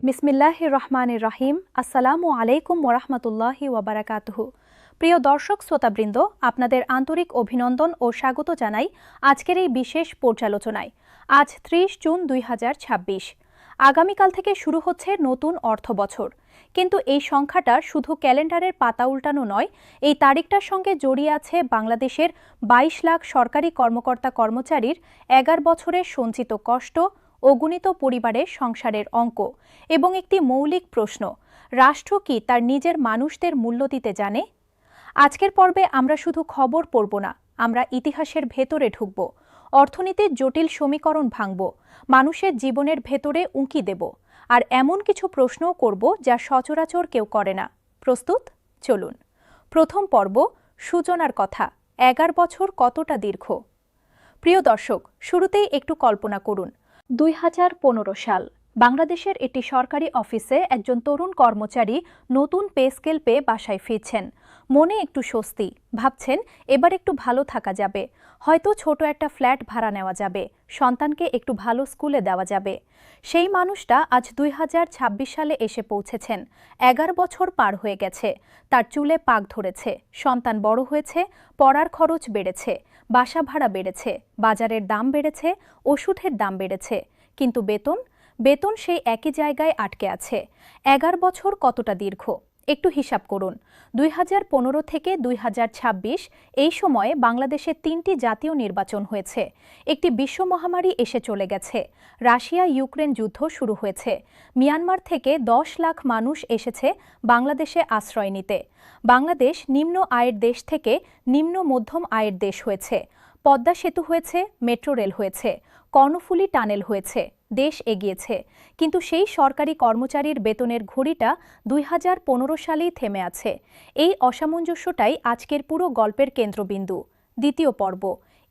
বিসমিল্লাহির রহমানির রহিম। আসসালামু আলাইকুম ওরহমতুল্লাহি ওয়াবারাকাতুহু। প্রিয় দর্শক শ্রোতাবৃন্দ, আপনাদের আন্তরিক অভিনন্দন ও স্বাগত জানাই আজকের এই বিশেষ পর্যালোচনায়। আজ ৩০ জুন ২০২৬। আগামীকাল থেকে শুরু হচ্ছে নতুন অর্থ বছর। কিন্তু এই সংখ্যাটা শুধু ক্যালেন্ডারের পাতা উল্টানো নয়, এই তারিখটার সঙ্গে জড়িয়ে আছে বাংলাদেশের ২২ লাখ সরকারি কর্মকর্তা কর্মচারীর ১১ বছরের সঞ্চিত কষ্ট, অগণিত পরিবারের সংসারের অঙ্ক এবং একটি মৌলিক প্রশ্ন: রাষ্ট্র কি তার নিজের মানুষদের মূল্য দিতে জানে? আজকের পর্বে আমরা শুধু খবর পড়ব না, আমরা ইতিহাসের ভেতরে ঢুকব, অর্থনীতির জটিল সমীকরণ ভাঙব, মানুষের জীবনের ভেতরে উঁকি দেব, আর এমন কিছু প্রশ্নও করব যা সচরাচর কেউ করে না। প্রস্তুত? চলুন। প্রথম পর্ব, সূচনার কথা। ১১ বছর কতটা দীর্ঘ? প্রিয় দর্শক, শুরুতেই একটু কল্পনা করুন। ২০১৫ সাল। বাংলাদেশের একটি সরকারি অফিসে একজন তরুণ কর্মচারী নতুন পে স্কেল পেয়ে বাসায় ফিরছেন। মনে একটু স্বস্তি, ভাবছেন এবার একটু ভালো থাকা যাবে, হয়তো ছোট একটা ফ্ল্যাট ভাড়া নেওয়া যাবে, সন্তানকে একটু ভালো স্কুলে দেওয়া যাবে। সেই মানুষটা আজ ২০২৬ সালে এসে পৌঁছেছেন। ১১ বছর পার হয়ে গেছে, তার চুলে পাক ধরেছে, সন্তান বড় হয়েছে, পড়ার খরচ বেড়েছে, বাসা ভাড়া বেড়েছে, বাজারের দাম বেড়েছে, ওষুধের দাম বেড়েছে, কিন্তু বেতন সেই একই জায়গায় আটকে আছে। ১১ বছর কতটা দীর্ঘ? একটু হিসাব করুন। ২০১৫ থেকে ২০২৬ এই সময়ে বাংলাদেশে ৩টি জাতীয় নির্বাচন হয়েছে, একটি বিশ্ব মহামারী এসে চলে গেছে, রাশিয়া ইউক্রেন যুদ্ধ শুরু হয়েছে, মিয়ানমার থেকে ১০ লাখ মানুষ এসেছে বাংলাদেশে আশ্রয় নিতে, বাংলাদেশ নিম্ন আয়ের দেশ থেকে নিম্ন মধ্যম আয়ের দেশ হয়েছে, পদ্মা সেতু হয়েছে, মেট্রো রেল হয়েছে, কর্ণফুলী টানেল হয়েছে, দেশ এগিয়েছে। কিন্তু সেই সরকারি কর্মচারীর বেতনের ঘড়িটা ২০১৫ সালেই থেমে আছে। এই অসামঞ্জস্যটাই আজকের পুরো গল্পের কেন্দ্রবিন্দু। দ্বিতীয় পর্ব,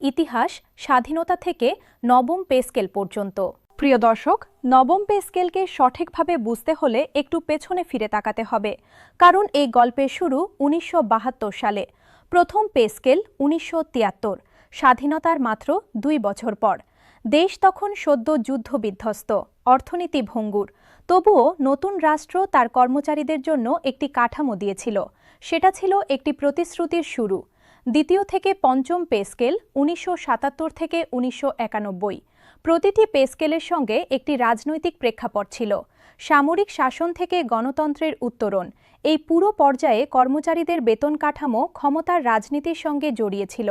ইতিহাস, স্বাধীনতা থেকে নবম পে স্কেল পর্যন্ত। প্রিয় দর্শক, নবম পে স্কেলকে সঠিকভাবে বুঝতে হলে একটু পেছনে ফিরে তাকাতে হবে, কারণ এই গল্পের শুরু ১৯৭২ সালে। প্রথম পে স্কেল ১৯৭৩, স্বাধীনতার মাত্র ২ বছর পর। দেশ তখন সদ্য যুদ্ধবিধ্বস্ত, অর্থনীতি ভঙ্গুর। তবুও নতুন রাষ্ট্র তার কর্মচারীদের জন্য একটি কাঠামো দিয়েছিল। সেটা ছিল একটি প্রতিশ্রুতির শুরু। দ্বিতীয় থেকে পঞ্চম পে স্কেল ১৯৭৭ থেকে ১৯৯১। প্রতিটি পে স্কেলের সঙ্গে একটি রাজনৈতিক প্রেক্ষাপট ছিল। সামরিক শাসন থেকে গণতন্ত্রের উত্তরণ, এই পুরো পর্যায়ে কর্মচারীদের বেতন কাঠামো ক্ষমতার রাজনীতির সঙ্গে জড়িয়েছিল।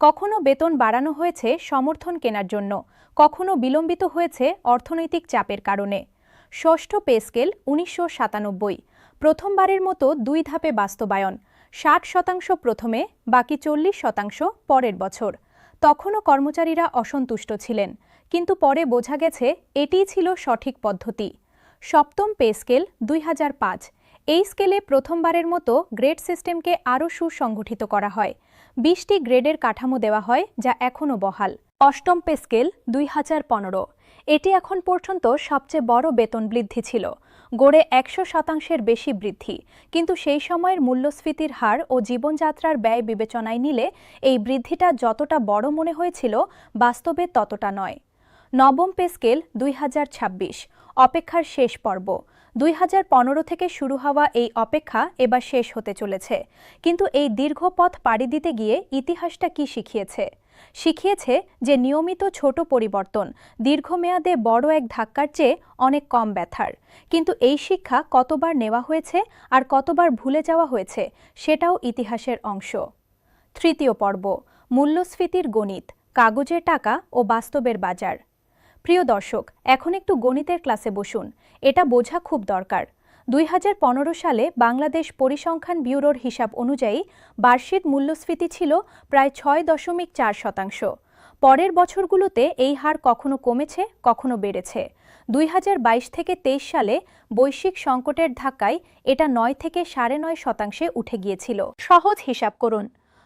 কখনো বেতন বাড়ানো হয়েছে সমর্থন কেনার জন্য, কখনো বিলম্বিত হয়েছে অর্থনৈতিক চাপের কারণে। ষষ্ঠ পে স্কেল ১৯৯৭, প্রথমবারের মতো ২ ধাপে বাস্তবায়ন। ৬০% প্রথমে, বাকি ৪০% পরের বছর। তখনও কর্মচারীরা অসন্তুষ্ট ছিলেন, কিন্তু পরে বোঝা গেছে এটিই ছিল সঠিক পদ্ধতি। সপ্তম পে স্কেল ২০০৫। এই স্কেলে প্রথমবারের মতো গ্রেড সিস্টেমকে আরও সুসংগঠিত করা হয়। ২০টি গ্রেডের কাঠামো দেওয়া হয়, যা এখনও বহাল। অষ্টম পে স্কেল ২০১৫। এটি এখন পর্যন্ত সবচেয়ে বড় বেতন বৃদ্ধি ছিল, গড়ে ১০০%-এর বেশি বৃদ্ধি। কিন্তু সেই সময়ের মূল্যস্ফীতির হার ও জীবনযাত্রার ব্যয় বিবেচনায় নিলে এই বৃদ্ধিটা যতটা বড় মনে হয়েছিল, বাস্তবে ততটা নয়। নবম পে স্কেল ২০২৬, অপেক্ষার শেষ পর্ব। ২০১৫ থেকে শুরু হওয়া এই অপেক্ষা এবার শেষ হতে চলেছে। কিন্তু এই দীর্ঘ পথ পাড়ি দিতে গিয়ে ইতিহাসটা কি শিখিয়েছে? শিখিয়েছে যে নিয়মিত ছোট পরিবর্তন দীর্ঘমেয়াদে বড় এক ধাক্কার চেয়ে অনেক কম ব্যথার। কিন্তু এই শিক্ষা কতবার নেওয়া হয়েছে আর কতবার ভুলে যাওয়া হয়েছে, সেটাও ইতিহাসের অংশ। তৃতীয় পর্ব, মূল্যস্ফীতির গণিত, কাগজের টাকা ও বাস্তবের বাজার। প্রিয় দর্শক, এখন একটু গণিতের ক্লাসে বসুন। এটা বোঝা খুব দরকার। ২০১৫ সালে বাংলাদেশ পরিসংখ্যান ব্যুরোর হিসাব অনুযায়ী বার্ষিক মূল্যস্ফীতি ছিল প্রায় ৬.৪%। পরের বছরগুলোতে এই হার কখনো কমেছে, কখনো বেড়েছে। ২০২২ থেকে ২৩ সালে বৈশ্বিক সংকটের ধাক্কায় এটা ৯ থেকে ৯.৫%-এ উঠে গিয়েছিল। সহজ হিসাব করুন।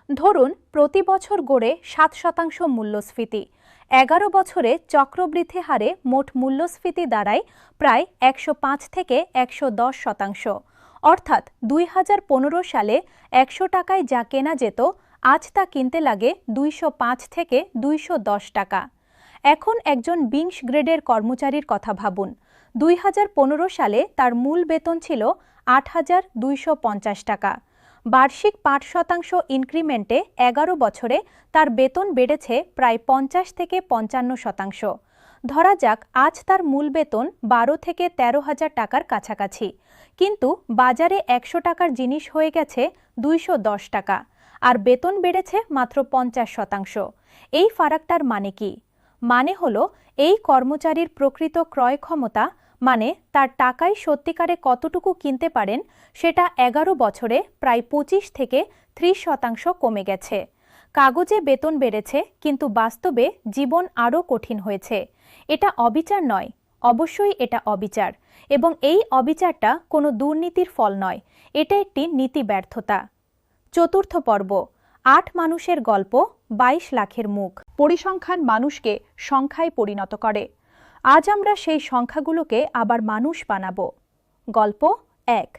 ধরুন প্রতি বছর গড়ে ৭% মূল্যস্ফীতি। ১১ বছরে চক্রবৃদ্ধি হারে মোট মূল্যস্ফীতি দাঁড়ায় প্রায় ১০৫ থেকে ১১০%। অর্থাৎ ২০১৫ সালে ১০০ টাকায় যা কেনা যেত, আজ তা কিনতে লাগে ২০৫ থেকে ২১০ টাকা। এখন একজন ২০ গ্রেডের কর্মচারীর কথা ভাবুন। 2015 সালে তার মূল বেতন ছিল 8,250 টাকা। বার্ষিক 5% ইনক্রিমেন্টে 11 বছরে তার বেতন বেড়েছে প্রায় 50 থেকে 55%। ধরা যাক আজ তার মূল বেতন 12 থেকে 13,000 টাকার কাছাকাছি, কিন্তু বাজারে 100 টাকার জিনিস হয়ে গেছে 210 টাকা, আর বেতন বেড়েছে মাত্র 50%। এই ফারাকটার মানে কি? মানে হলো এই কর্মচারীর প্রকৃত ক্রয় ক্ষমতা, মানে তার টাকায় সত্যিকারে কতটুকু কিনতে পারেন, সেটা 11 বছরে প্রায় 25 থেকে 30% কমে গেছে। কাগজে বেতন বেড়েছে, কিন্তু বাস্তবে জীবন আরও কঠিন হয়েছে। এটা অবিচার নয়, অবশ্যই এটা অবিচার, এবং এই অবিচারটা কোনো দুর্নীতির ফল নয়, এটা একটি নীতি ব্যর্থতা। চতুর্থ পর্ব, 8 মানুষের গল্প, 22 লাখের মুখ। পরিসংখ্যান মানুষকে সংখ্যায় পরিণত করে। আজ আমরা সেই সংখ্যাগুলোকে আবার মানুষ বানাবো। গল্প 1।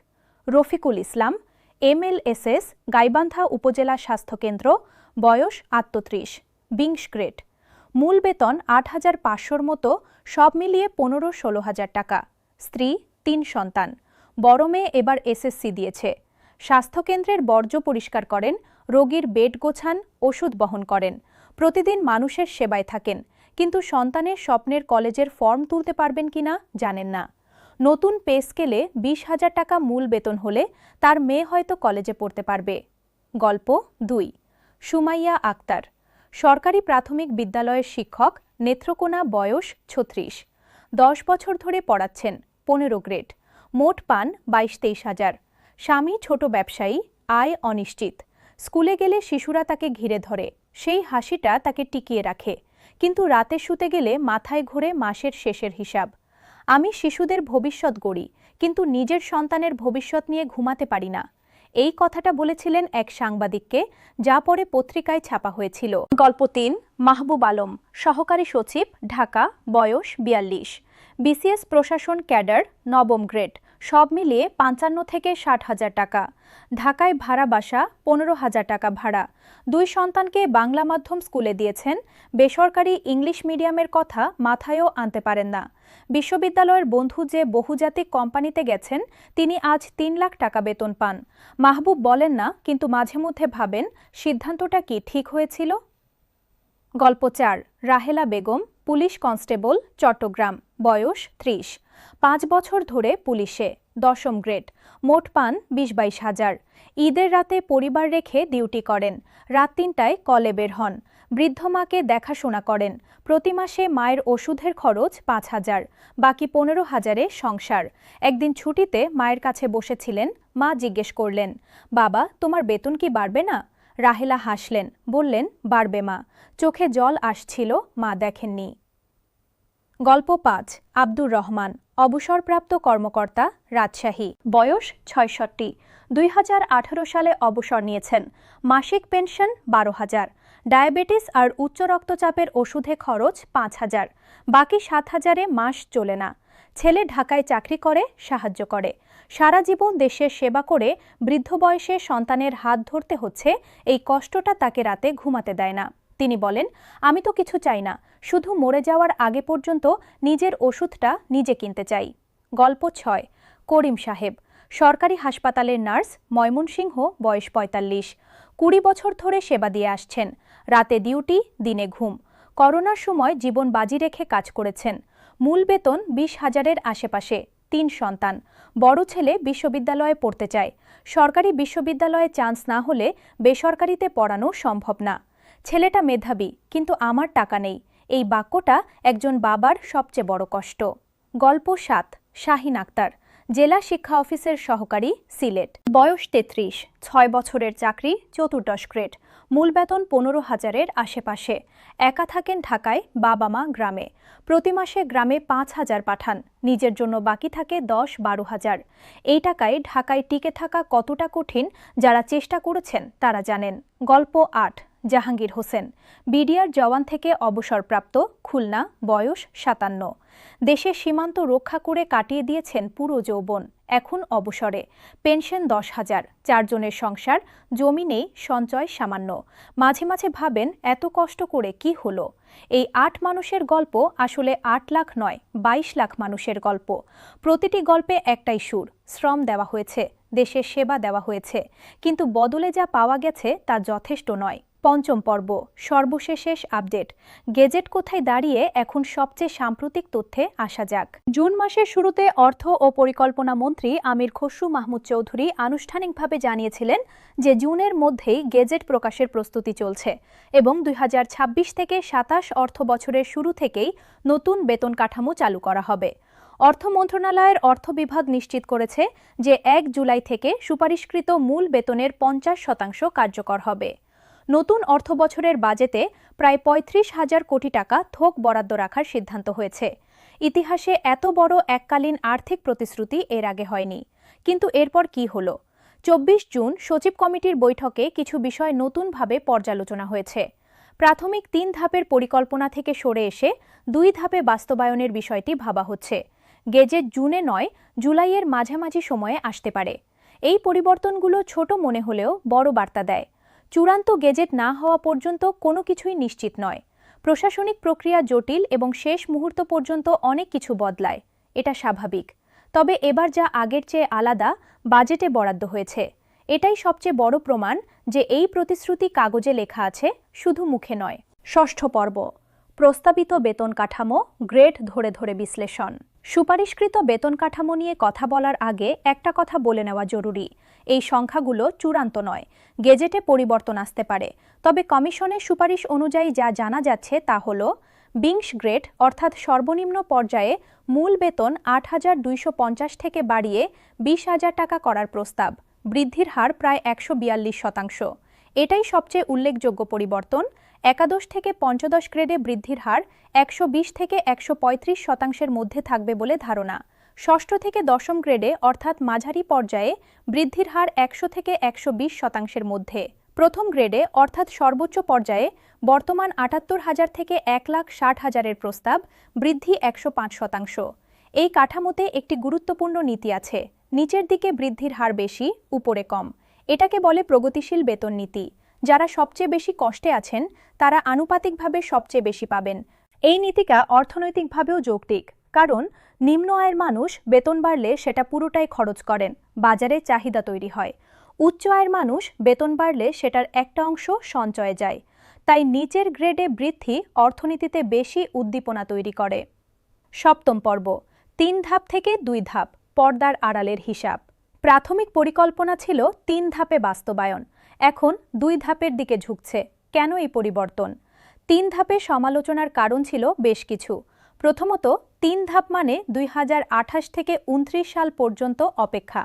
রফিকুল ইসলাম, MLSS, গাইবান্ধা উপজেলা স্বাস্থ্যকেন্দ্র, বয়স 38, বিংশ গ্রেড। মূল বেতন 8,500-র মতো, সব মিলিয়ে 15-16,000 টাকা। স্ত্রী, 3 সন্তান। বড় মেয়ে এবার SSC দিয়েছে। স্বাস্থ্যকেন্দ্রের বর্জ্য পরিষ্কার করেন, রোগীর বেড গোছান, ওষুধ বহন করেন, প্রতিদিন মানুষের সেবায় থাকেন, কিন্তু সন্তানের স্বপ্নের কলেজের ফর্ম তুলতে পারবেন কিনা জানেন না। নতুন পে স্কেলে 20,000 টাকা মূল বেতন হলে তার মেয়ে হয়তো কলেজে পড়তে পারবে। গল্প 2। সুমাইয়া আক্তার, সরকারি প্রাথমিক বিদ্যালয়ের শিক্ষক, নেত্রকোনা, বয়স 36, 10 বছর ধরে পড়াচ্ছেন, 15 গ্রেড। মোট পান 22-23 হাজার। স্বামী ছোট ব্যবসায়ী, আয় অনিশ্চিত। স্কুলে গেলে শিশুরা তাকে ঘিরে ধরে, সেই হাসিটা তাকে টিকিয়ে রাখে, কিন্তু রাতে শুতে গেলে মাথায় ঘোরে মাসের শেষের হিসাব। আমি শিশুদের ভবিষ্যৎ গড়ি, কিন্তু নিজের সন্তানের ভবিষ্যৎ নিয়ে ঘুমাতে পারি না। এই কথাটা বলেছিলেন এক সাংবাদিককে, যা পরে পত্রিকায় ছাপা হয়েছিল। গল্প 3। মাহবুব আলম, সহকারী সচিব, ঢাকা, বয়স 42, BCS প্রশাসন ক্যাডার, 9ম গ্রেড। সব মিলিয়ে 55 থেকে 60,000 টাকা। ঢাকায় ভাড়া বাসা, 15,000 টাকা ভাড়া। 2 সন্তানকে বাংলা মাধ্যম স্কুলে দিয়েছেন, বেসরকারি ইংলিশ মিডিয়ামের কথা মাথায়ও আনতে পারেন না। বিশ্ববিদ্যালয়ের বন্ধু যে বহুজাতিক কোম্পানিতে গেছেন, তিনি আজ 3 লাখ টাকা বেতন পান। মাহবুব বলেন না, কিন্তু মাঝে মধ্যে ভাবেন সিদ্ধান্তটা কি ঠিক হয়েছিল। গল্প 4। রাহেলা বেগম, পুলিশ কনস্টেবল, চট্টগ্রাম, বয়স 30, 5 বছর ধরে পুলিশে, 10ম গ্রেড। মোট পান 20-22 হাজার। ঈদের রাতে পরিবার রেখে ডিউটি করেন, রাত 3টায় কলে বের হন। বৃদ্ধ মাকে দেখাশোনা করেন। প্রতি মাসে মায়ের ওষুধের খরচ 5,000, বাকি 15,000-এ সংসার। একদিন ছুটিতে মায়ের কাছে বসেছিলেন, মা জিজ্ঞেস করলেন, বাবা, তোমার বেতন কি বাড়বে না? রাহেলা হাসলেন, বললেন, বাড়বে মা। চোখে জল আসছিল, মা দেখেননি। গল্প 5। আব্দুর রহমান, অবসরপ্রাপ্ত কর্মকর্তা, রাজশাহী, বয়স 66, 2018 সালে অবসর নিয়েছেন। মাসিক পেনশন 12,000, ডায়াবেটিস আর উচ্চ রক্তচাপের ওষুধে খরচ 5,000, বাকি 7,000-এ মাস চলে না। ছেলে ঢাকায় চাকরি করে, সাহায্য করে। সারা জীবন দেশের সেবা করে বৃদ্ধ বয়সে সন্তানের হাত ধরতে হচ্ছে, এই কষ্টটা তাকে রাতে ঘুমাতে দেয় না। তিনি বলেন, আমি তো কিছু চাই না, শুধু মরে যাওয়ার আগে পর্যন্ত নিজের ওষুধটা নিজে কিনতে চাই। গল্প 6। করিম সাহেব, সরকারি হাসপাতালের নার্স, ময়মনসিংহ, বয়স 45, 20 বছর ধরে সেবা দিয়ে আসছেন। রাতে ডিউটি, দিনে ঘুম। করোনার সময় জীবন বাজি রেখে কাজ করেছেন। মূল বেতন 20,000-এর আশেপাশে। 3 সন্তান। বড় ছেলে বিশ্ববিদ্যালয়ে পড়তে চায়। সরকারি বিশ্ববিদ্যালয়ে চান্স না হলে বেসরকারিতে পড়ানো সম্ভব না। ছেলেটা মেধাবী, কিন্তু আমার টাকা নেই। এই বাক্যটা একজন বাবার সবচেয়ে বড় কষ্ট। গল্প 7। শাহিন আক্তার, জেলা শিক্ষা অফিসের সহকারী, সিলেট, বয়স 33, 6 বছরের চাকরি, চতুর্দশ গ্রেড। মূল বেতন 15,000-এর আশেপাশে। একা থাকেন ঢাকায়, বাবা মা গ্রামে। প্রতি মাসে গ্রামে 5,000 পাঠান, নিজের জন্য বাকি থাকে 10-12 হাজার। এই টাকায় ঢাকায় টিকে থাকা কতটা কঠিন, যারা চেষ্টা করেছেন তারা জানেন। গল্প 8। জাহাঙ্গীর হোসেন, বিডিআর জওয়ান থেকে অবসরপ্রাপ্ত, খুলনা, বয়স 57, দেশের সীমান্ত রক্ষা করে কাটিয়ে দিয়েছেন পুরো যৌবন। এখন অবসরে, পেনশন 10,000, 4 জনের সংসার, জমি নেই, সঞ্চয় সামান্য। মাঝে মাঝে ভাবেন এত কষ্ট করে কি হলো। এই 8 মানুষের গল্প আসলে 8 লাখ নয়, 22 লাখ মানুষের গল্প। প্রতিটি গল্পে একটাই সুর, শ্রম দেওয়া হয়েছে, দেশের সেবা দেওয়া হয়েছে, কিন্তু বদলে যা পাওয়া গেছে তা যথেষ্ট নয়। পঞ্চম পর্ব, সর্বশেষ আপডেট। গেজেট কোথায় দাঁড়িয়ে, এখন সবচেয়ে সাম্প্রতিক তথ্যে আসা যাক। জুন মাসের শুরুতে অর্থ ও পরিকল্পনা মন্ত্রী আমির খসরু মাহমুদ চৌধুরী আনুষ্ঠানিকভাবে জানিয়েছিলেন যে জুনের মধ্যেই গেজেট প্রকাশের প্রস্তুতি চলছে এবং 2026 থেকে 27 অর্থ বছরের শুরু থেকেই নতুন বেতন কাঠামো চালু করা হবে। অর্থ মন্ত্রণালয়ের অর্থ বিভাগ নিশ্চিত করেছে যে 1 জুলাই থেকে সুপারিশকৃত মূল বেতনের 50% কার্যকর হবে। নতুন অর্থবছরের বাজেটে প্রায় 35,000 কোটি টাকা থোক বরাদ্দ রাখার সিদ্ধান্ত হয়েছে। ইতিহাসে এত বড় এককালীন আর্থিক প্রতিশ্রুতি এর আগে হয়নি। কিন্তু এরপর কি হলো? 24 জুন সচিব কমিটির বৈঠকে কিছু বিষয় নতুনভাবে পর্যালোচনা হয়েছে। প্রাথমিক 3 ধাপের পরিকল্পনা থেকে সরে এসে 2 ধাপে বাস্তবায়নের বিষয়টি ভাবা হচ্ছে। গেজেট জুনে নয়, জুলাইয়ের মাঝামাঝি সময়ে আসতে পারে। এই পরিবর্তনগুলো ছোট মনে হলেও বড় বার্তা দেয়। চূড়ান্ত গেজেট না হওয়া পর্যন্ত কোনো কিছুই নিশ্চিত নয়। প্রশাসনিক প্রক্রিয়া জটিল এবং শেষ মুহূর্ত পর্যন্ত অনেক কিছু বদলায়। এটা স্বাভাবিক। তবে এবার যা আগের চেয়ে আলাদা, বাজেটে বরাদ্দ হয়েছে। এটাই সবচেয়ে বড় প্রমাণ যে এই প্রতিশ্রুতি কাগজে লেখা আছে, শুধু মুখে নয়। ষষ্ঠ পর্ব, প্রস্তাবিত বেতন কাঠামো, গ্রেড ধরে ধরে বিশ্লেষণ। সুপারিশকৃত বেতন কাঠামো নিয়ে কথা বলার আগে একটা কথা বলে নেওয়া জরুরি। এই সংখ্যাগুলো চূড়ান্ত নয়। গেজেটে পরিবর্তন আসতে পারে। তবে কমিশনের সুপারিশ অনুযায়ী যা জানা যাচ্ছে তা হল 20 গ্রেড অর্থাৎ সর্বনিম্ন পর্যায়ে মূল বেতন 8,250 থেকে বাড়িয়ে 20,000 টাকা করার প্রস্তাব। বৃদ্ধির হার প্রায় 142%। এটাই সবচেয়ে উল্লেখযোগ্য পরিবর্তন। একাদশ থেকে পঞ্চদশ গ্রেডে বৃদ্ধির হার 120 থেকে 135% মধ্যে থাকবে বলে ধারণা। ষষ্ঠ থেকে দশম গ্রেডে অর্থাৎ মাঝারি পর্যায়ে বৃদ্ধির হার 100 থেকে 120% মধ্যে। প্রথম গ্রেডে অর্থাৎ সর্বোচ্চ পর্যায়ে বর্তমান 78,000 থেকে 1,60,000-এর প্রস্তাব, বৃদ্ধি 105%। এই কাঠামোতে একটি গুরুত্বপূর্ণ নীতি আছে। নিচের দিকে বৃদ্ধির হার বেশি, উপরে কম। এটাকে বলে প্রগতিশীল বেতন নীতি। যারা সবচেয়ে বেশি কষ্টে আছেন তারা আনুপাতিকভাবে সবচেয়ে বেশি পাবেন। এই নীতিটা অর্থনৈতিকভাবেও যৌক্তিক, কারণ নিম্ন আয়ের মানুষ বেতন বাড়লে সেটা পুরোটাই খরচ করেন, বাজারে চাহিদা তৈরি হয়। উচ্চ আয়ের মানুষ বেতন বাড়লে সেটার একটা অংশ সঞ্চয়ে যায়। তাই নিচের গ্রেডে বৃদ্ধি অর্থনীতিতে বেশি উদ্দীপনা তৈরি করে। সপ্তম পর্ব, 3 ধাপ থেকে 2 ধাপ, পর্দার আড়ালের হিসাব। প্রাথমিক পরিকল্পনা ছিল 3 ধাপে বাস্তবায়ন, এখন 2 ধাপের দিকে ঝুঁকছে। কেন এই পরিবর্তন? 3 ধাপে সমালোচনার কারণ ছিল বেশ কিছু। প্রথমত, 3 ধাপ মানে 2028 থেকে 29 সাল পর্যন্ত অপেক্ষা।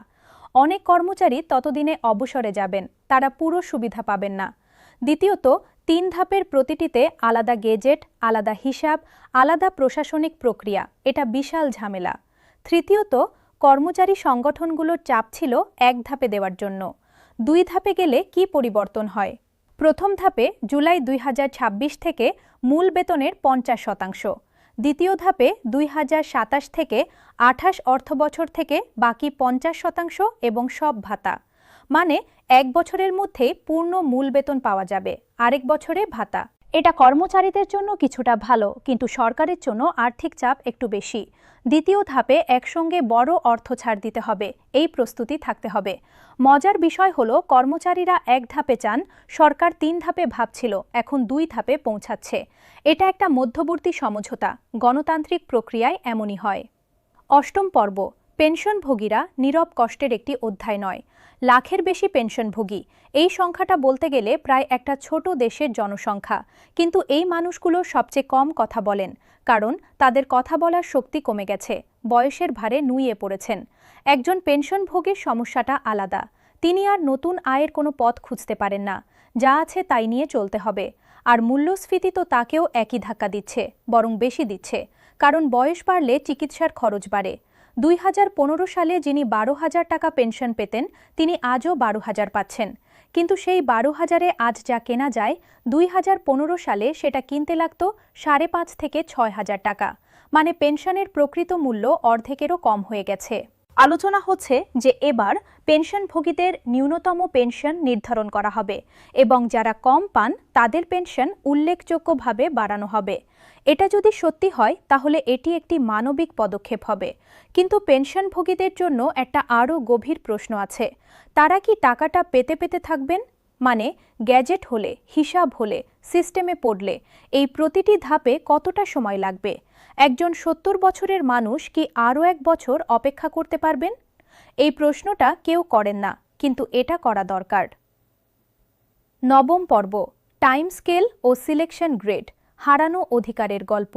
অনেক কর্মচারী ততদিনে অবসরে যাবেন, তারা পুরো সুবিধা পাবেন না। দ্বিতীয়ত, 3 ধাপের প্রতিটিতে আলাদা গেজেট, আলাদা হিসাব, আলাদা প্রশাসনিক প্রক্রিয়া, এটা বিশাল ঝামেলা। তৃতীয়ত, কর্মচারী সংগঠনগুলোর চাপ ছিল 1 ধাপে দেওয়ার জন্য। 2 ধাপে গেলে কি পরিবর্তন হয়? প্রথম ধাপে জুলাই 2026 থেকে মূল বেতনের 50%। দ্বিতীয় ধাপে 2027 থেকে 28 অর্থবছর থেকে বাকি 50% এবং সব ভাতা। মানে 1 বছরের মধ্যে পূর্ণ মূল বেতন পাওয়া যাবে, আরেক বছরে ভাতা। এটা কর্মচারীদের জন্য কিছুটা ভালো, কিন্তু সরকারের জন্য আর্থিক চাপ একটু বেশি। দ্বিতীয় ধাপে একসঙ্গে বড় অর্থ ছাড় দিতে হবে, এই প্রস্তুতি থাকতে হবে। মজার বিষয় হলো, কর্মচারীরা 1 ধাপে চান, সরকার 3 ধাপে ভাবছিল, এখন 2 ধাপে পৌঁছাচ্ছে। এটা একটা মধ্যবর্তী সমঝোতা। গণতান্ত্রিক প্রক্রিয়ায় এমনই হয়। অষ্টম পর্ব, পেনশনভোগীরা নীরব কষ্টের একটি অধ্যায় নয়। লাখের বেশি পেনশনভোগী, এই সংখ্যাটা বলতে গেলে প্রায় একটা ছোট দেশের জনসংখ্যা। কিন্তু এই মানুষগুলো সবচেয়ে কম কথা বলেন, কারণ তাদের কথা বলার শক্তি কমে গেছে, বয়সের ভারে নুয়ে পড়েছেন। একজন পেনশনভোগীর সমস্যাটা আলাদা। তিনি আর নতুন আয়ের কোনো পথ খুঁজতে পারেন না, যা আছে তাই নিয়ে চলতে হবে। আর মূল্যস্ফীতি তো তাকেও একই ধাক্কা দিচ্ছে, বরং বেশি দিচ্ছে, কারণ বয়স বাড়লে চিকিৎসার খরচ বাড়ে। 2015 সালে যিনি 12,000 টাকা পেনশন পেতেন, তিনি আজও 12,000 পাচ্ছেন। কিন্তু সেই 12,000-এ আজ যা কেনা যায়, 2015 সালে সেটা কিনতে লাগত 5,500 থেকে 6,000 টাকা। মানে পেনশনের প্রকৃত মূল্য অর্ধেকেরও কম হয়ে গেছে। আলোচনা হচ্ছে যে এবার পেনশনভোগীদের ন্যূনতম পেনশন নির্ধারণ করা হবে এবং যারা কম পান তাদের পেনশন উল্লেখযোগ্যভাবে বাড়ানো হবে। এটা যদি সত্যি হয় তাহলে এটি একটি মানবিক পদক্ষেপ হবে, কিন্তু পেনশনভোগীদের জন্য একটা আরও গভীর প্রশ্ন আছে। তারা কি টাকাটা পেতে পেতে থাকবেন? মানে গ্যাজেট হলে, হিসাব হলে, সিস্টেমে পড়লে এই প্রতিটি ধাপে কতটা সময় লাগবে? একজন ৭০ বছরের মানুষ কি আরও ১ বছর অপেক্ষা করতে পারবেন? এই প্রশ্নটা কেউ করেন না, কিন্তু এটা করা দরকার। নবম পর্ব, টাইম স্কেল ও সিলেকশন গ্রেড, হারানো অধিকারের গল্প।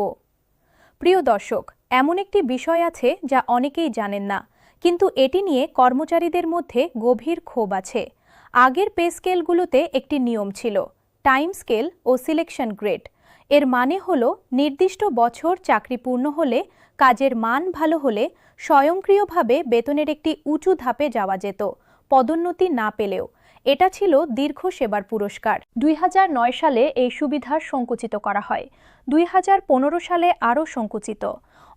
প্রিয় দর্শক, এমন একটি বিষয় আছে যা অনেকেই জানেন না, কিন্তু এটি নিয়ে কর্মচারীদের মধ্যে গভীর ক্ষোভ আছে। আগের পে স্কেলগুলোতে একটি নিয়ম ছিল, টাইম স্কেল ও সিলেকশন গ্রেড। এর মানে হল নির্দিষ্ট বছর চাকরি পূর্ণ হলে, কাজের মান ভালো হলে স্বয়ংক্রিয়ভাবে বেতনের একটি উঁচু ধাপে যাওয়া যেত, পদোন্নতি না পেলেও। এটা ছিল দীর্ঘ সেবার পুরস্কার। ২০০৯ সালে এই সুবিধা সংকুচিত করা হয়, ২০১৫ সালে আরও সংকুচিত।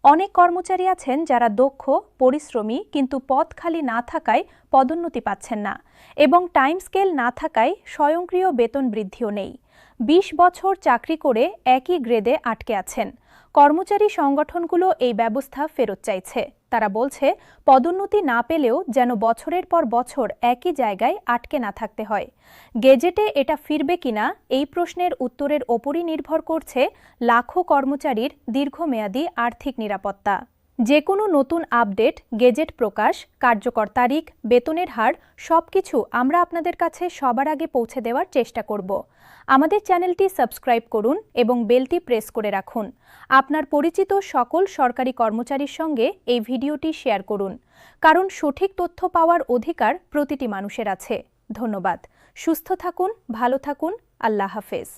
অনেক কর্মচারী আছেন যারা দক্ষ, পরিশ্রমী, কিন্তু পদ খালি না থাকায় পদোন্নতি পাচ্ছেন না, এবং টাইম স্কেল না থাকায় স্বয়ংক্রিয় বেতন বৃদ্ধিও নেই। ২০ বছর চাকরি করে একই গ্রেডে আটকে আছেন। কর্মচারী সংগঠনগুলো এই ব্যবস্থা ফেরত চাইছে। তারা বলছে, পদোন্নতি না পেলেও যেন বছরের পর বছর একই জায়গায় আটকে না থাকতে হয়। গেজেটে এটা ফিরবে কিনা এই প্রশ্নের উত্তরের ওপরই নির্ভর করছে লাখো কর্মচারীর দীর্ঘমেয়াদী আর্থিক নিরাপত্তা। যে কোনো নতুন আপডেট, গেজেট প্রকাশ, কার্যকর তারিখ, বেতনের হার সবকিছু আমরা আপনাদের কাছে সবার আগে পৌঁছে দেওয়ার চেষ্টা করব। আমাদের চ্যানেলটি সাবস্ক্রাইব করুন এবং বেলটি প্রেস করে রাখুন। আপনার পরিচিত সকল সরকারি কর্মচারীর সঙ্গে এই ভিডিওটি শেয়ার করুন, কারণ সঠিক তথ্য পাওয়ার অধিকার প্রতিটি মানুষের আছে। ধন্যবাদ। সুস্থ থাকুন, ভালো থাকুন। আল্লাহ হাফেজ।